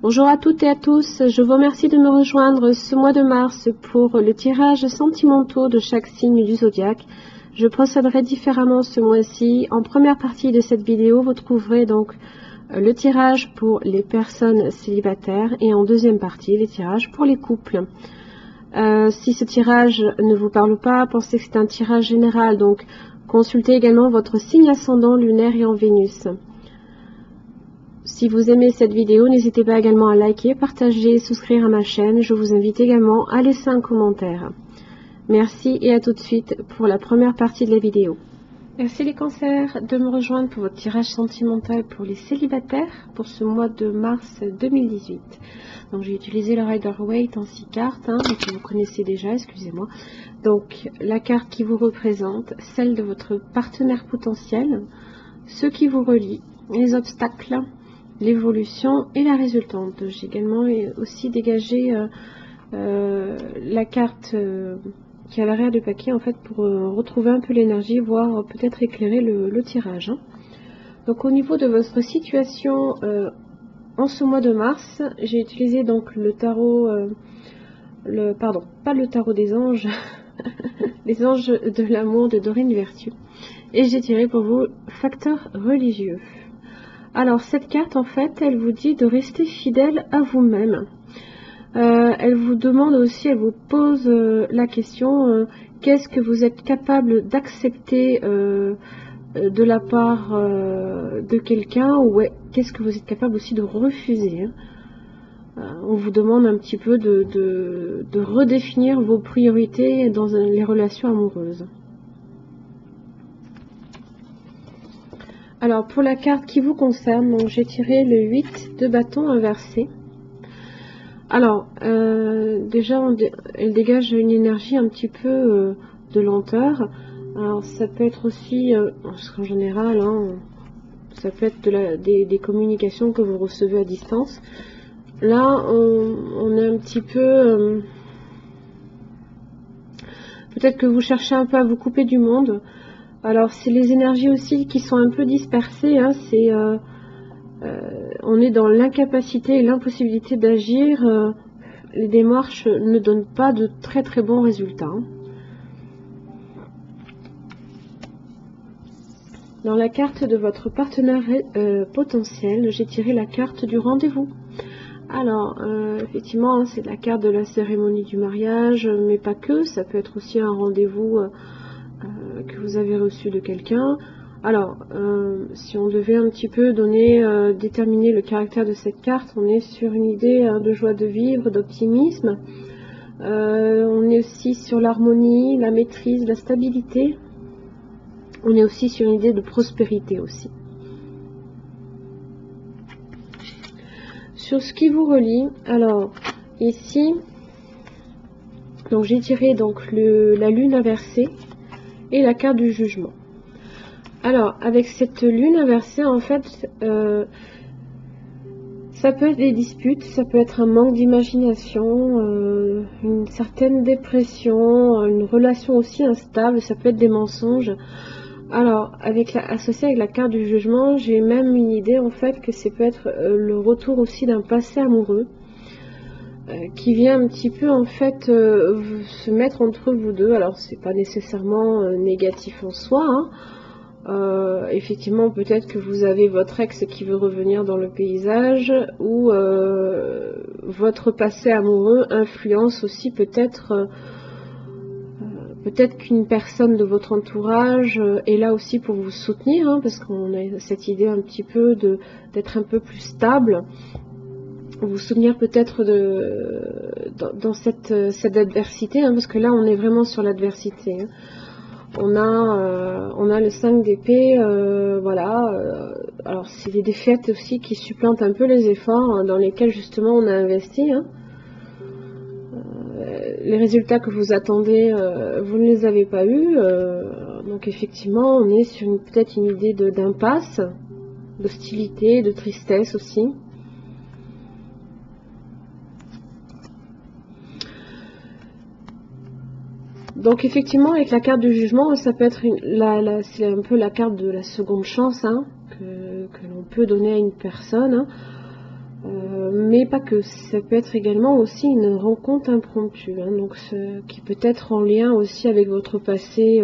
Bonjour à toutes et à tous, je vous remercie de me rejoindre ce mois de mars pour le tirage sentimentaux de chaque signe du zodiaque. Je procéderai différemment ce mois-ci. En première partie de cette vidéo, vous trouverez donc le tirage pour les personnes célibataires et en deuxième partie, les tirages pour les couples. Si ce tirage ne vous parle pas, pensez que c'est un tirage général, donc consultez également votre signe ascendant lunaire et en Vénus. Si vous aimez cette vidéo, n'hésitez pas également à liker, partager, souscrire à ma chaîne. Je vous invite également à laisser un commentaire. Merci et à tout de suite pour la première partie de la vidéo. Merci les cancers de me rejoindre pour votre tirage sentimental pour les célibataires pour ce mois de mars 2018. Donc j'ai utilisé le Rider-Waite en 6 cartes, que vous connaissez déjà, excusez-moi. Donc la carte qui vous représente, celle de votre partenaire potentiel, ceux qui vous relient, les obstacles, l'évolution et la résultante. J'ai également aussi dégagé la carte qui est à l'arrière du paquet en fait pour retrouver un peu l'énergie, voire peut-être éclairer le tirage. Donc au niveau de votre situation en ce mois de mars, j'ai utilisé donc le tarot, pas le tarot des anges, les anges de l'amour de Dorine Vertu, et j'ai tiré pour vous facteur religieux. Alors cette carte en fait elle vous dit de rester fidèle à vous-même. Elle vous demande aussi, elle vous pose la question qu'est-ce que vous êtes capable d'accepter de la part de quelqu'un, ou qu'est-ce que vous êtes capable aussi de refuser. On vous demande un petit peu de redéfinir vos priorités dans les relations amoureuses. Alors pour la carte qui vous concerne, j'ai tiré le 8 de bâton inversé. Alors déjà elle dégage une énergie un petit peu de lenteur. Alors ça peut être aussi, parce qu'en général ça peut être des communications que vous recevez à distance. Là on est un petit peu, peut-être que vous cherchez un peu à vous couper du monde. Alors c'est les énergies aussi qui sont un peu dispersées, on est dans l'incapacité et l'impossibilité d'agir. Les démarches ne donnent pas de très très bons résultats. Dans la carte de votre partenaire potentiel, j'ai tiré la carte du rendez-vous. Alors, effectivement, c'est la carte de la cérémonie du mariage, mais pas que, ça peut être aussi un rendez-vous que vous avez reçu de quelqu'un. Alors, si on devait un petit peu déterminer le caractère de cette carte, on est sur une idée de joie de vivre, d'optimisme. On est aussi sur l'harmonie, la maîtrise, la stabilité. On est aussi sur une idée de prospérité aussi. Sur ce qui vous relie, alors ici, donc j'ai tiré donc la lune inversée et la carte du jugement. Alors avec cette lune inversée en fait, ça peut être des disputes, ça peut être un manque d'imagination, une certaine dépression, une relation aussi instable, ça peut être des mensonges. Alors, associé avec la carte du jugement, j'ai même une idée en fait que c'est peut-être le retour aussi d'un passé amoureux qui vient un petit peu en fait se mettre entre vous deux. Alors, c'est pas nécessairement négatif en soi. Effectivement, peut-être que vous avez votre ex qui veut revenir dans le paysage, ou votre passé amoureux influence aussi peut-être qu'une personne de votre entourage est là aussi pour vous soutenir, parce qu'on a cette idée un petit peu d'être un peu plus stable, vous soutenir peut-être dans cette adversité, parce que là on est vraiment sur l'adversité. On a le 5 d'épée, voilà. Alors c'est des défaites aussi qui supplantent un peu les efforts dans lesquels justement on a investi. Les résultats que vous attendez, vous ne les avez pas eus. Donc effectivement, on est sur peut-être une idée d'impasse, d'hostilité, de tristesse aussi. Donc effectivement, avec la carte du jugement, ça peut être c'est un peu la carte de la seconde chance que l'on peut donner à une personne. mais pas que. Ça peut être également aussi une rencontre impromptue, hein, donc qui peut être en lien aussi avec votre passé,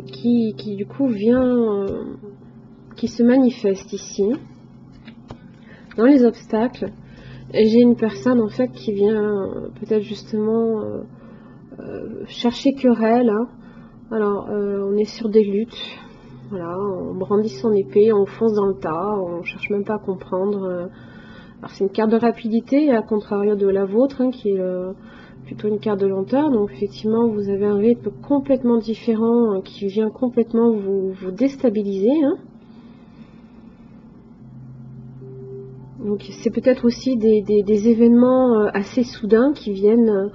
qui du coup vient, qui se manifeste ici. Dans les obstacles, j'ai une personne en fait qui vient peut-être justement chercher querelle, hein. Alors on est sur des luttes, voilà, on brandit son épée, on fonce dans le tas, on cherche même pas à comprendre. Alors c'est une carte de rapidité, à contrario de la vôtre, hein, qui est plutôt une carte de lenteur. Donc effectivement vous avez un rythme complètement différent, qui vient complètement vous déstabiliser, hein. Donc c'est peut-être aussi des événements assez soudains qui viennent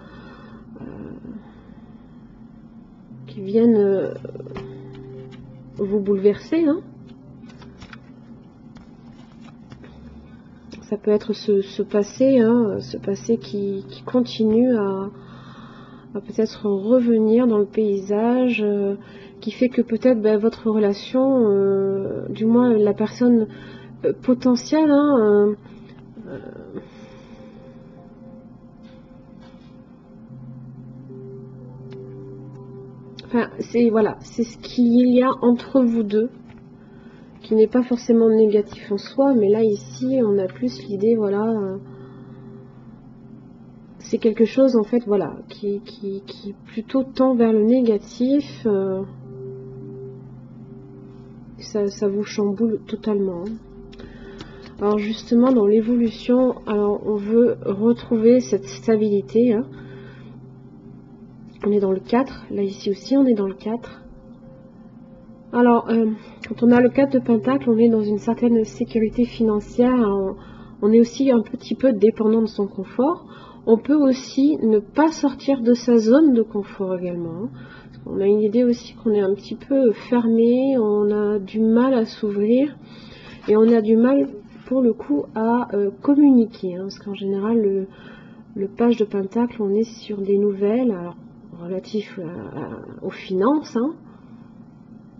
vous bouleverser, hein. Ça peut être ce passé, hein, ce passé qui continue à peut-être revenir dans le paysage, qui fait que peut-être votre relation, du moins la personne potentielle, hein, enfin, c'est ce qu'il y a entre vous deux, qui n'est pas forcément négatif en soi, mais là ici on a plus l'idée, voilà, c'est quelque chose en fait, voilà, qui plutôt tend vers le négatif, ça vous chamboule totalement. Alors justement dans l'évolution, alors on veut retrouver cette stabilité, hein. On est dans le 4, là ici aussi on est dans le 4. Alors, quand on a le 4 de Pentacle, on est dans une certaine sécurité financière, on est aussi un petit peu dépendant de son confort. On peut aussi ne pas sortir de sa zone de confort également. On a une idée aussi qu'on est un petit peu fermé, on a du mal à s'ouvrir et on a du mal pour le coup à communiquer, hein, parce qu'en général le page de Pentacle, on est sur des nouvelles, alors, relatives aux finances, hein.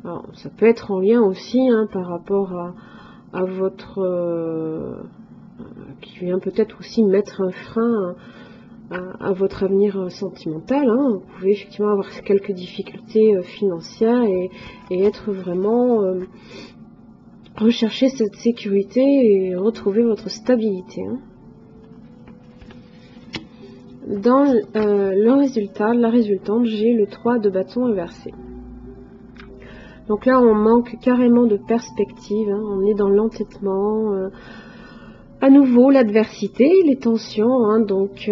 Alors, ça peut être en lien aussi, hein, par rapport à votre... qui vient peut-être aussi mettre un frein à votre avenir sentimental, hein. Vous pouvez effectivement avoir quelques difficultés financières et être vraiment... rechercher cette sécurité et retrouver votre stabilité, hein. Dans le résultat, la résultante, j'ai le 3 de bâton inversé. Donc là, on manque carrément de perspective, hein. On est dans l'entêtement. À nouveau, l'adversité, les tensions, hein. Donc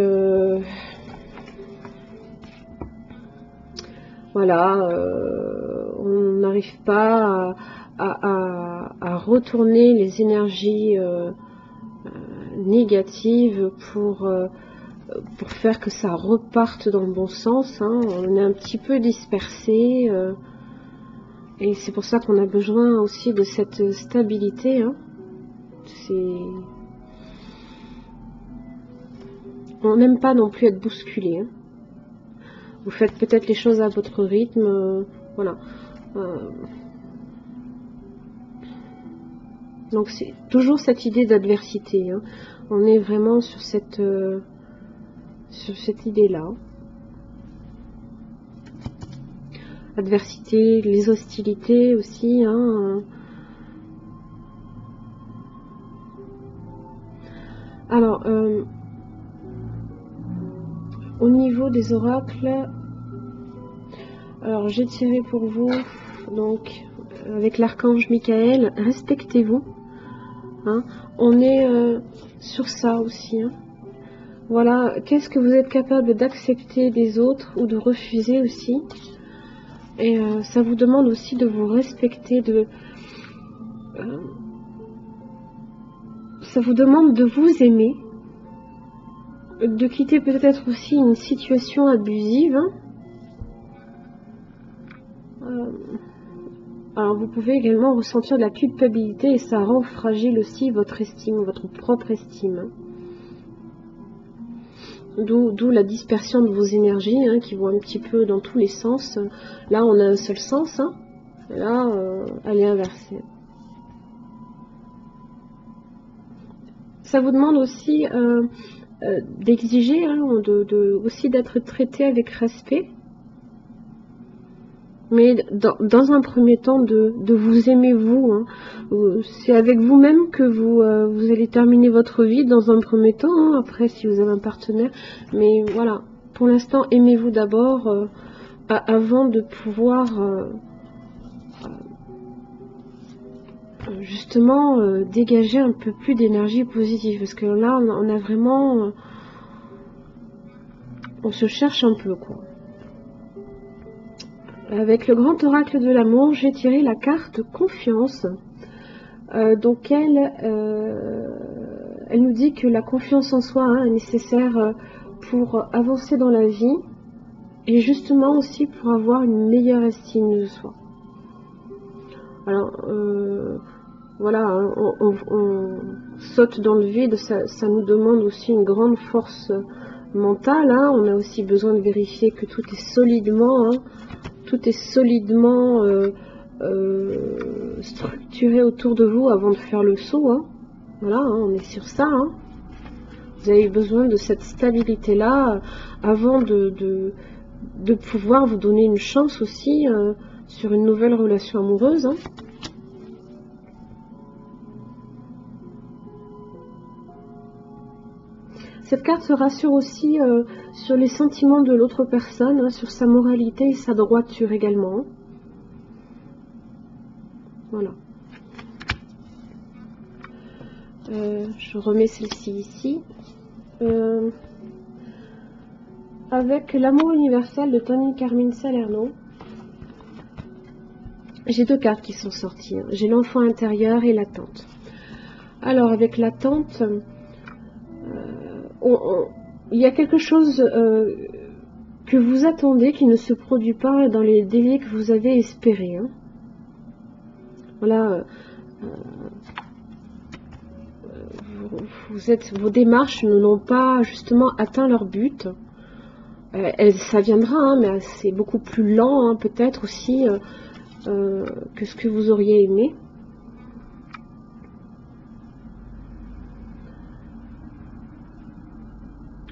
voilà, on n'arrive pas à retourner les énergies négatives pour faire que ça reparte dans le bon sens, hein. On est un petit peu dispersé. Et c'est pour ça qu'on a besoin aussi de cette stabilité, hein. On n'aime pas non plus être bousculé, hein. Vous faites peut-être les choses à votre rythme, voilà. Donc c'est toujours cette idée d'adversité, hein. On est vraiment sur cette idée-là. Adversité, les hostilités aussi, hein. Alors, au niveau des oracles, alors j'ai tiré pour vous, donc avec l'archange Michael, respectez-vous, hein. On est sur ça aussi, hein. Voilà, qu'est-ce que vous êtes capable d'accepter des autres ou de refuser aussi. Et ça vous demande aussi de vous respecter, ça vous demande de vous aimer, de quitter peut-être aussi une situation abusive, hein. Alors vous pouvez également ressentir de la culpabilité et ça rend fragile aussi votre estime, votre propre estime, hein. D'où la dispersion de vos énergies, hein, qui vont un petit peu dans tous les sens. Là on a un seul sens, hein. Là elle est inversée. ça vous demande aussi d'exiger, hein, aussi d'être traité avec respect. Mais dans un premier temps, de vous aimer vous. Hein. C'est avec vous-même que vous allez terminer votre vie dans un premier temps. Hein. Après, si vous avez un partenaire. Mais voilà, pour l'instant, aimez-vous d'abord avant de pouvoir justement dégager un peu plus d'énergie positive. Parce que là, on a vraiment... on se cherche un peu, quoi. Avec le grand oracle de l'amour, j'ai tiré la carte confiance. Donc elle nous dit que la confiance en soi, hein, est nécessaire pour avancer dans la vie et justement aussi pour avoir une meilleure estime de soi. Alors voilà, hein, on saute dans le vide, ça nous demande aussi une grande force mentale. Hein. On a aussi besoin de vérifier que tout est solidement... Hein, tout est solidement structuré autour de vous avant de faire le saut. Hein. Voilà, hein, on est sur ça. Hein. Vous avez besoin de cette stabilité-là avant de pouvoir vous donner une chance aussi sur une nouvelle relation amoureuse. Hein. Cette carte se rassure aussi sur les sentiments de l'autre personne, hein, sur sa moralité et sa droiture également. Voilà. Je remets celle-ci ici. Avec l'amour universel de Tony Carmine Salerno, j'ai deux cartes qui sont sorties. Hein. J'ai l'enfant intérieur et l'attente. Alors, avec l'attente... il y a quelque chose que vous attendez qui ne se produit pas dans les délais que vous avez espérés. Hein. Voilà, vos démarches n'ont pas justement atteint leur but. Ça viendra, hein, mais c'est beaucoup plus lent, hein, peut-être aussi que ce que vous auriez aimé.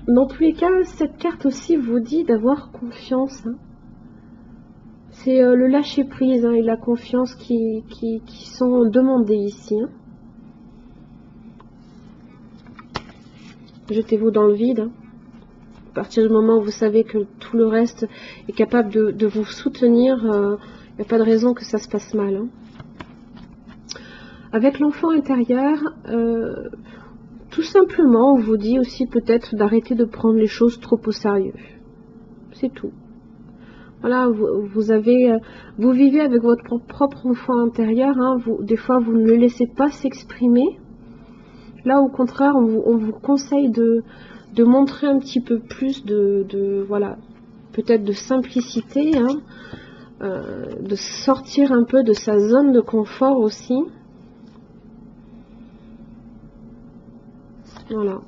Dans tous les cas, cette carte aussi vous dit d'avoir confiance. Hein. C'est le lâcher-prise, hein, et la confiance qui sont demandés ici. Hein. Jetez-vous dans le vide. Hein. À partir du moment où vous savez que tout le reste est capable de vous soutenir, il n'y a pas de raison que ça se passe mal. Hein. Avec l'enfant intérieur... tout simplement, on vous dit aussi peut-être d'arrêter de prendre les choses trop au sérieux. C'est tout. Voilà, vous vivez avec votre propre enfant intérieur. Hein, des fois, vous ne le laissez pas s'exprimer. Là, au contraire, on vous conseille de montrer un petit peu plus voilà, peut-être de simplicité, hein, de sortir un peu de sa zone de confort aussi. Voilà.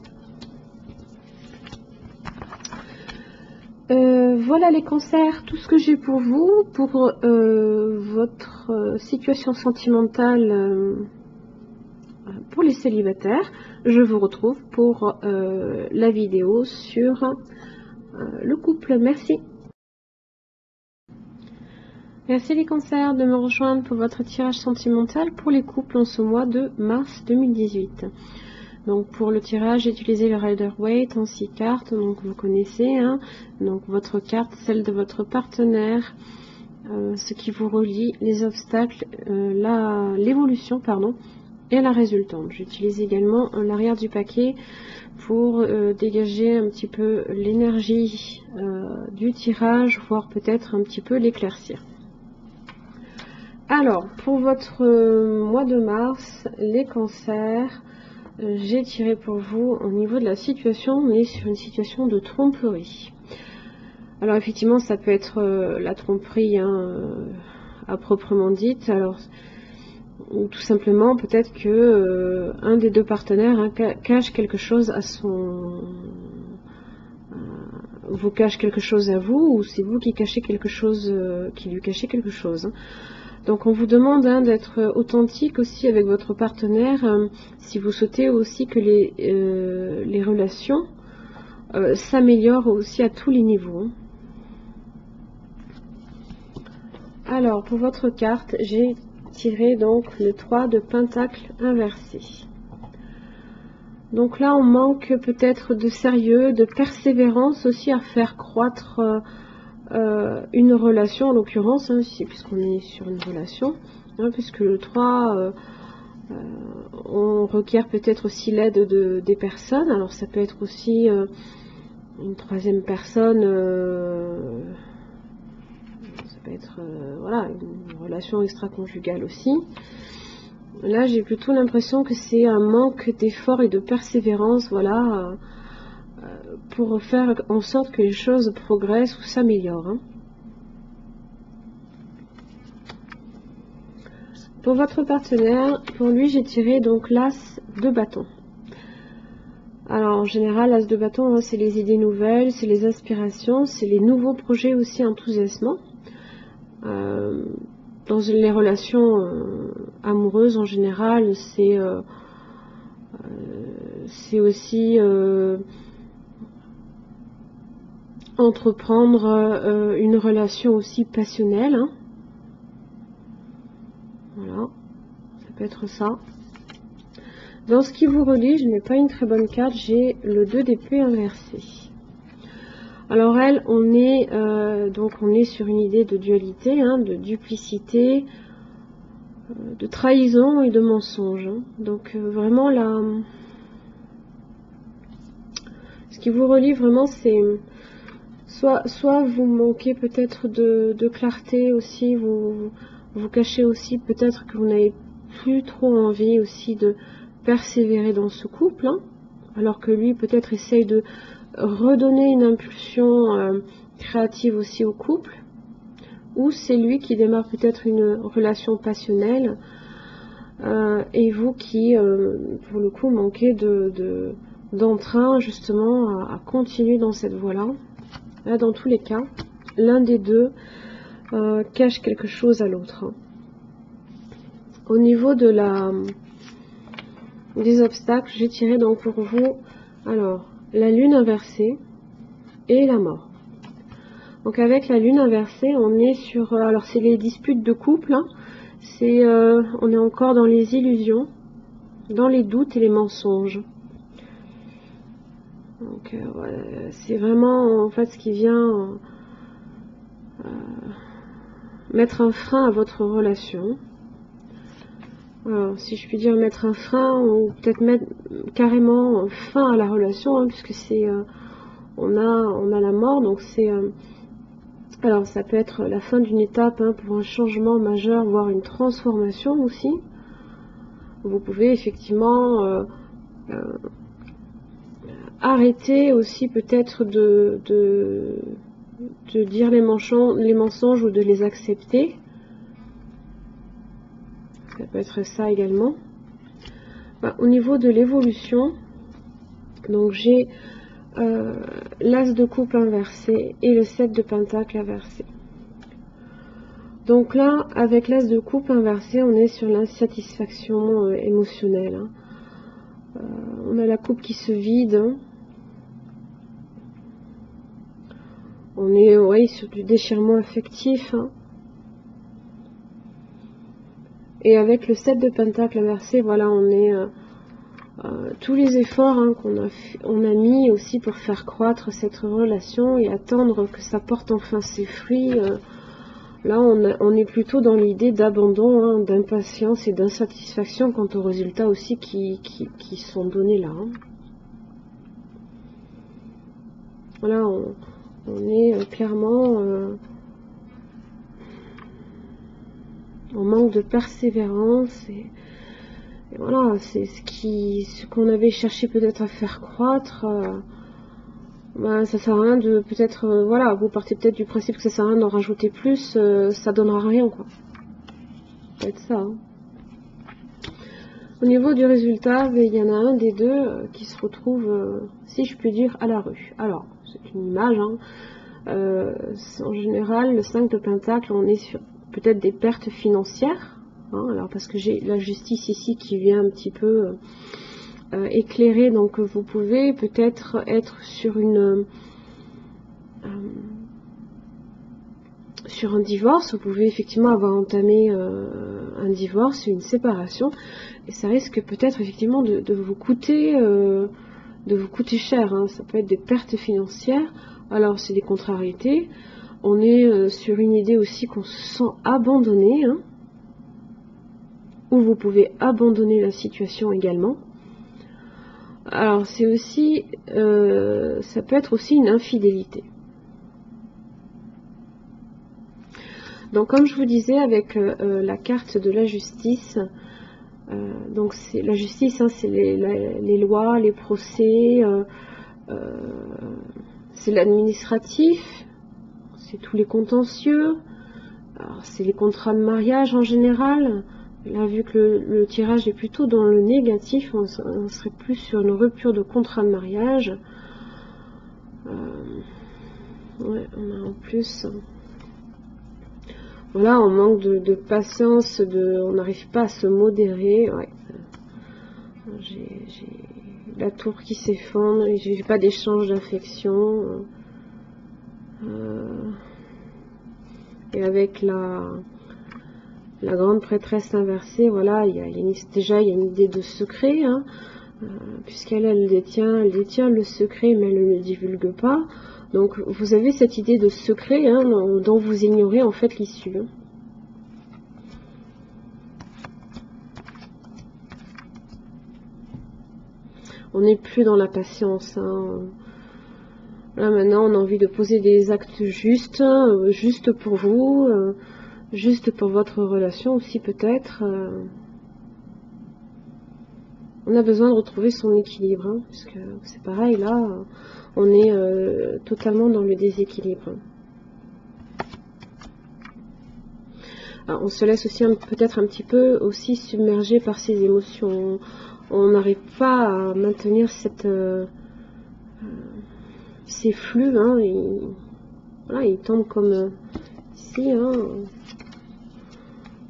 Voilà les cancers, tout ce que j'ai pour vous, pour votre situation sentimentale pour les célibataires. Je vous retrouve pour la vidéo sur le couple. Merci. Merci les cancers de me rejoindre pour votre tirage sentimental pour les couples en ce mois de mars 2018. Donc pour le tirage, j'ai utilisé le Rider-Waite en 6 cartes, donc vous connaissez, hein, donc votre carte, celle de votre partenaire, ce qui vous relie, les obstacles, l'évolution, pardon, et la résultante. J'utilise également l'arrière du paquet pour dégager un petit peu l'énergie du tirage, voire peut-être un petit peu l'éclaircir. Alors, pour votre mois de mars, les cancers... j'ai tiré pour vous au niveau de la situation, on est sur une situation de tromperie. Alors effectivement, ça peut être la tromperie, hein, à proprement dite. Alors, ou tout simplement, peut-être que un des deux partenaires, hein, cache quelque chose à vous cache quelque chose à vous, ou c'est vous qui cachez quelque chose, qui lui cachez quelque chose. Hein. Donc on vous demande d'être authentique aussi avec votre partenaire, si vous souhaitez aussi que les relations s'améliorent aussi à tous les niveaux. Alors pour votre carte, j'ai tiré donc le 3 de Pentacle inversé. Donc là on manque peut-être de sérieux, de persévérance aussi à faire croître une relation en l'occurrence, puisqu'on est sur une relation, puisque le 3 on requiert peut-être aussi l'aide des personnes. Alors ça peut être aussi une troisième personne, ça peut être voilà, une relation extra-conjugale aussi. Là j'ai plutôt l'impression que c'est un manque d'effort et de persévérance, voilà, pour faire en sorte que les choses progressent ou s'améliorent. Pour votre partenaire, pour lui j'ai tiré donc l'As de bâton. Alors en général l'As de bâton c'est les idées nouvelles, c'est les inspirations, c'est les nouveaux projets aussi enthousiasmants. Dans les relations amoureuses en général c'est aussi entreprendre une relation aussi passionnelle. Voilà, ça peut être ça. Dans ce qui vous relie, je n'ai pas une très bonne carte, j'ai le 2 d'épée inversé. Alors elle, on est sur une idée de dualité, de duplicité, de trahison et de mensonge. Donc vraiment là, ce qui vous relie vraiment, c'est soit vous manquez peut-être de clarté aussi, vous cachez aussi peut-être que vous n'avez plus trop envie aussi de persévérer dans ce couple, alors que lui peut-être essaye de redonner une impulsion créative aussi au couple, ou c'est lui qui démarre peut-être une relation passionnelle et vous qui pour le coup manquez d'entrain justement à continuer dans cette voie-là. Là, dans tous les cas, l'un des deux cache quelque chose à l'autre. Au niveau de des obstacles, j'ai tiré donc pour vous alors la lune inversée et la mort. Donc avec la lune inversée, on est sur alors c'est les disputes de couple, on est encore dans les illusions, dans les doutes et les mensonges. Donc c'est vraiment en fait ce qui vient mettre un frein à votre relation. Alors, si je puis dire mettre un frein ou peut-être mettre carrément fin à la relation, puisque c'est on a la mort, donc c'est alors ça peut être la fin d'une étape pour un changement majeur, voire une transformation aussi. Vous pouvez effectivement arrêter aussi peut-être de dire les mensonges ou de les accepter. Ça peut être ça également. Au niveau de l'évolution, donc j'ai l'As de coupe inversé et le 7 de pentacle inversé. Donc là, avec l'As de coupe inversé, on est sur l'insatisfaction émotionnelle. On a la coupe qui se vide. On est sur du déchirement affectif. Et avec le 7 de pentacle inversé, voilà, on est tous les efforts qu'on a mis aussi pour faire croître cette relation et attendre que ça porte enfin ses fruits. Là, on est plutôt dans l'idée d'abandon, d'impatience et d'insatisfaction quant aux résultats aussi qui sont donnés là. Voilà, on est clairement en manque de persévérance et voilà, c'est ce qu'on avait cherché peut-être à faire croître. Ça sert à rien de peut-être voilà, vous partez peut-être du principe que ça sert à rien d'en rajouter plus, ça donnera rien quoi. Ça peut être ça. Au niveau du résultat, il y en a un des deux qui se retrouve, si je puis dire, à la rue. Alors, c'est une image. En général, le 5 de pentacle, on est sur peut-être des pertes financières, hein, alors parce que j'ai la justice ici qui vient un petit peu éclairer, donc vous pouvez peut-être être sur sur un divorce, vous pouvez effectivement avoir entamé un divorce, une séparation, et ça risque peut-être effectivement de vous coûter cher, hein. Ça peut être des pertes financières, alors c'est des contrariétés, on est sur une idée aussi qu'on se sent abandonné, hein, ou vous pouvez abandonner la situation également. Alors c'est aussi, ça peut être aussi une infidélité. Donc comme je vous disais avec la carte de la justice, donc c'est la justice, hein, c'est les lois, les procès, c'est l'administratif, c'est tous les contentieux, c'est les contrats de mariage en général. Là, vu que le tirage est plutôt dans le négatif, on serait plus sur une rupture de contrat de mariage. Ouais, on a en plus... Voilà, on manque de patience, on n'arrive pas à se modérer. Ouais. J'ai la tour qui s'effondre, et j'ai pas d'échange d'affection. Et avec la grande prêtresse inversée, voilà, déjà il y a une idée de secret, hein, puisqu'elle détient le secret, mais elle ne le divulgue pas. Donc vous avez cette idée de secret, hein, dont vous ignorez en fait l'issue. Hein. On n'est plus dans la patience. Hein. Là maintenant, on a envie de poser des actes justes, juste pour vous, juste pour votre relation aussi peut-être. On a besoin de retrouver son équilibre, hein, parce que c'est pareil, là, on est totalement dans le déséquilibre. Alors, on se laisse aussi peut-être un petit peu aussi submerger par ses émotions. On n'arrive pas à maintenir ces flux, hein, voilà, ils tombent comme ici, hein,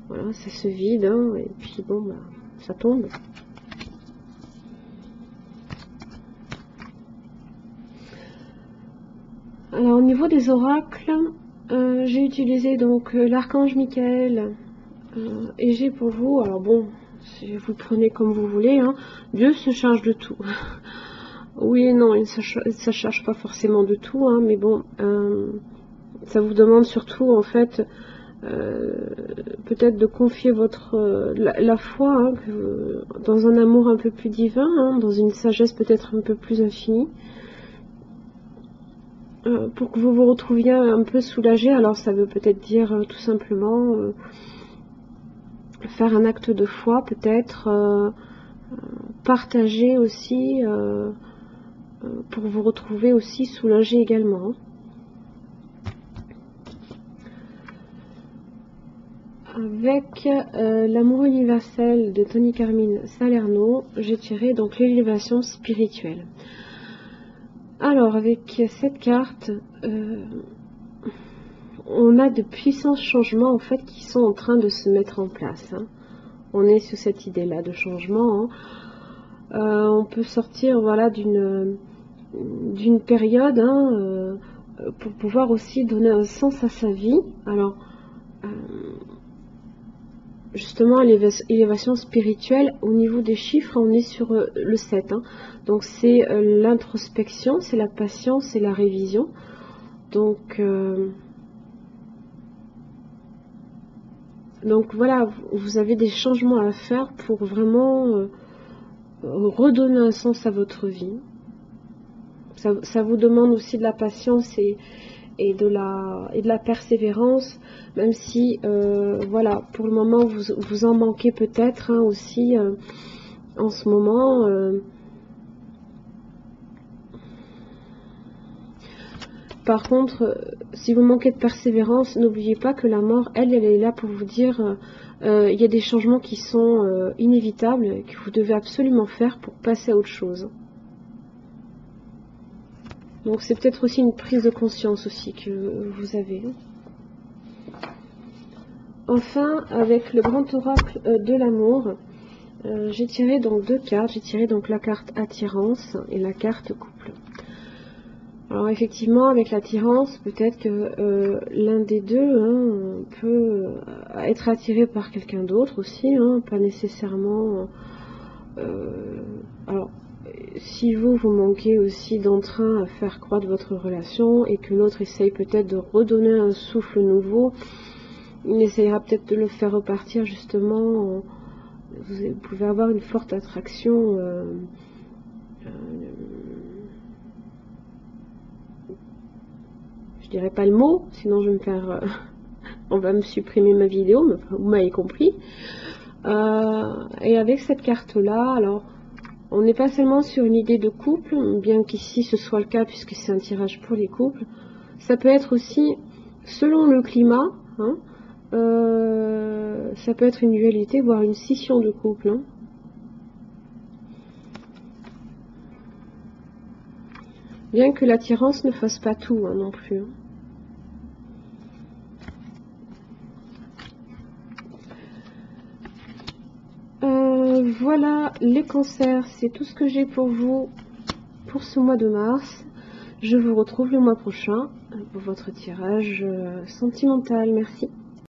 voilà, ça se vide, hein, et puis bon, bah, ça tombe. Alors au niveau des oracles, j'ai utilisé donc l'archange Michael, et j'ai pour vous, alors bon, si vous le prenez comme vous voulez, hein, Dieu se charge de tout. Oui et non, il ne se charge pas forcément de tout, hein, mais bon, ça vous demande surtout en fait peut-être de confier la foi, hein, dans un amour un peu plus divin, hein, dans une sagesse peut-être un peu plus infinie, pour que vous vous retrouviez un peu soulagé. Alors ça veut peut-être dire tout simplement faire un acte de foi, peut-être partager aussi, pour vous retrouver aussi soulagé également. Avec l'amour universel de Tony Carmine Salerno, j'ai tiré donc l'élévation spirituelle. Alors avec cette carte, on a de puissants changements en fait qui sont en train de se mettre en place. Hein. On est sur cette idée-là de changement. Hein. On peut sortir, voilà, d'une période, hein, pour pouvoir aussi donner un sens à sa vie. Alors justement, élévation spirituelle, au niveau des chiffres, on est sur le 7. Hein. Donc c'est l'introspection, c'est la patience, c'est la révision. Donc voilà, vous avez des changements à faire pour vraiment redonner un sens à votre vie. Ça vous demande aussi de la patience et de la persévérance, même si voilà, pour le moment vous en manquez peut-être, hein, aussi en ce moment. Par contre, si vous manquez de persévérance, n'oubliez pas que la mort, elle est là pour vous dire il y a des changements qui sont inévitables, que vous devez absolument faire pour passer à autre chose. Donc c'est peut-être aussi une prise de conscience aussi que vous avez. Enfin, avec le grand oracle de l'amour, j'ai tiré donc deux cartes. J'ai tiré donc la carte attirance et la carte couple. Alors effectivement, avec l'attirance, peut-être que l'un des deux peut être attiré par quelqu'un d'autre aussi, pas nécessairement. Alors, si vous manquez aussi d'entrain à faire croître votre relation et que l'autre essaye peut-être de redonner un souffle nouveau, il essayera peut-être de le faire repartir justement. Vous pouvez avoir une forte attraction. Je dirais pas le mot, sinon je vais me faire. On va me supprimer ma vidéo, mais vous m'avez compris. Et avec cette carte-là, alors, on n'est pas seulement sur une idée de couple, bien qu'ici ce soit le cas puisque c'est un tirage pour les couples. Ça peut être aussi, selon le climat, ça peut être une dualité, voire une scission de couple. Bien que l'attirance ne fasse pas tout non plus. Voilà les cancers, c'est tout ce que j'ai pour vous pour ce mois de mars. Je vous retrouve le mois prochain pour votre tirage sentimental. Merci.